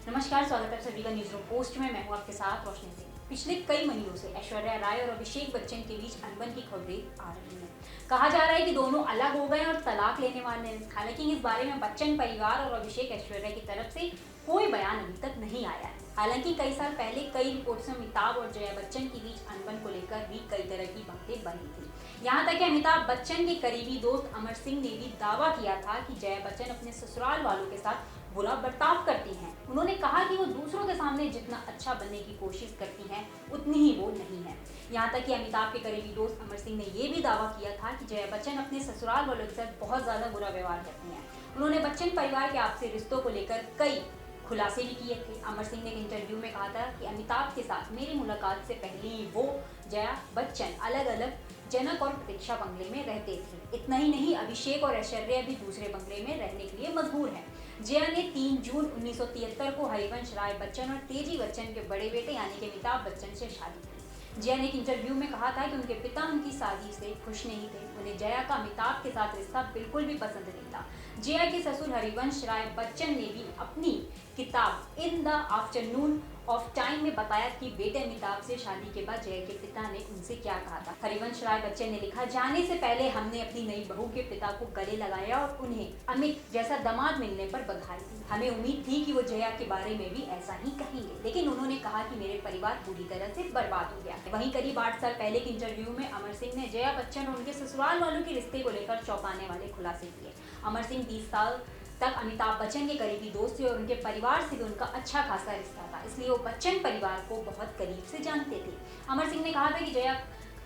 नमस्कार, स्वागत है सभी का न्यूज रूम पोस्ट में। मैं हूं आपके साथ रोशनी सिंह। पिछले कई महीनों से ऐश्वर्या राय और अभिषेक बच्चन के बीच अनबन की खबरें आ रही हैं। कहा जा रहा है कि दोनों अलग हो गए और तलाक लेने वाले हैं। हालांकि इस बारे में बच्चन परिवार और अभिषेक ऐश्वर्या की तरफ से कोई बयान अभी तक नहीं आया है। हालांकि कई साल पहले कई रिपोर्ट्स में अमिताभ और जया बच्चन के बीच अनबन को लेकर भी कई तरह की बातें बनी थी। यहाँ तक कि अमिताभ बच्चन के करीबी दोस्त अमर सिंह ने भी दावा किया था कि जया बच्चन अपने ससुराल वालों के साथ बुरा बर्ताव करती हैं। उन्होंने कहा कि वो दूसरों के सामने जितना अच्छा बनने की कोशिश करती हैं उतनी ही वो नहीं है। यहाँ तक कि अमिताभ के करीबी दोस्त अमर सिंह ने ये भी दावा किया था कि जया बच्चन अपने ससुराल वालों के साथ बहुत ज्यादा बुरा व्यवहार करती हैं। उन्होंने बच्चन परिवार के आपसी रिश्तों को लेकर कई खुलासे भी किए थे। अमर सिंह ने एक इंटरव्यू में कहा था कि अमिताभ के साथ मेरी मुलाकात से पहले ही वो जया बच्चन अलग अलग जनक और प्रतीक्षा बंगले में रहते थे। इतना ही नहीं, अभिषेक और ऐश्वर्या भी दूसरे बंगले में रहने के लिए मजबूर हैं। जया ने 3 जून 1973 को हरिवंश राय बच्चन और तेजी बच्चन के बड़े बेटे यानी कि अमिताभ बच्चन से शादी की। जया ने एक इंटरव्यू में कहा था कि उनके पिता उनकी शादी से खुश नहीं थे। उन्हें जया का अमिताभ के साथ रिश्ता बिल्कुल भी पसंद नहीं था। जया के ससुर हरिवंश राय बच्चन ने भी अपनी किताब in the afternoon of time में बताया कि बेटे अमिताभ से शादी के बाद जया के पिता ने उनसे क्या कहा था। हरिवंश राय बच्चन ने लिखा, जाने से पहले हमने अपनी नई बहू के पिता को गले लगाया और उन्हें अमित जैसा दामाद मिलने पर बधाई दी। हमें उम्मीद थी कि वो जया के बारे में भी ऐसा ही कहेंगे, लेकिन उन्होंने कहा कि मेरे परिवार पूरी तरह से बर्बाद हो गया। वहीं करीब 8 साल पहले के इंटरव्यू में अमर सिंह ने जया बच्चन और उनके ससुराल वालों के रिश्ते को लेकर चौंकाने वाले खुलासे किए। अमर सिंह 20 साल तक अमिताभ बच्चन के करीबी दोस्त थे और उनके परिवार से भी उनका अच्छा खासा रिश्ता था, इसलिए वो बच्चन परिवार को बहुत करीब से जानते थे। अमर सिंह ने कहा था कि जया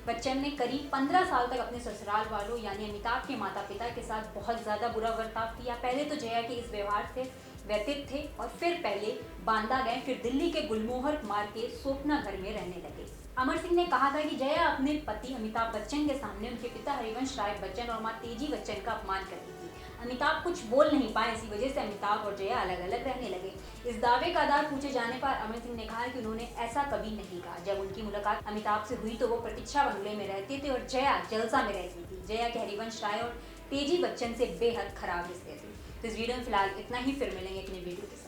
बच्चन ने करीब 15 साल तक अपने ससुराल वालों यानी अमिताभ के माता पिता के साथ बहुत ज़्यादा बुरा बर्ताव किया। पहले तो जया के इस व्यवहार से व्यतीत थे और फिर पहले बांदा गए, फिर दिल्ली के गुलमोहर मार्ग के सोपना घर में रहने लगे। अमर सिंह ने कहा था कि जया अपने पति अमिताभ बच्चन के सामने उनके पिता हरिवंश राय बच्चन और मां तेजी बच्चन का अपमान करती थी। अमिताभ कुछ बोल नहीं पाए, इसी वजह से अमिताभ और जया अलग अलग रहने लगे। इस दावे का आधार पूछे जाने पर अमर सिंह ने कहा कि उन्होंने ऐसा कभी नहीं कहा। जब उनकी मुलाकात अमिताभ से हुई तो वो प्रतीक्षा बंगले में रहते थे और जया जलसा में रहती थी। जया के हरिवंश राय और तेजी बच्चन से बेहद खराब रिश्ते थे। तो इस वीडियो में फिलहाल इतना ही, फिर मिलेंगे अपने वीडियो के साथ।